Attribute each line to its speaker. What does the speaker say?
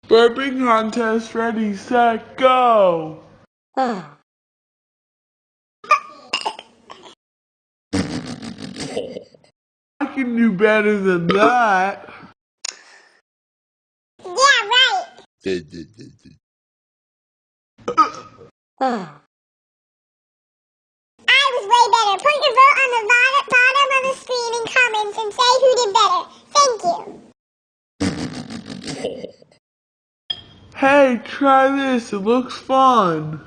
Speaker 1: Burping contest, ready, set, go! I can do better than that.
Speaker 2: Yeah, right. I was way better. Put your vote on the bottom of the screen in comments and say who did better. Thank you.
Speaker 1: Hey, try this, it looks fun.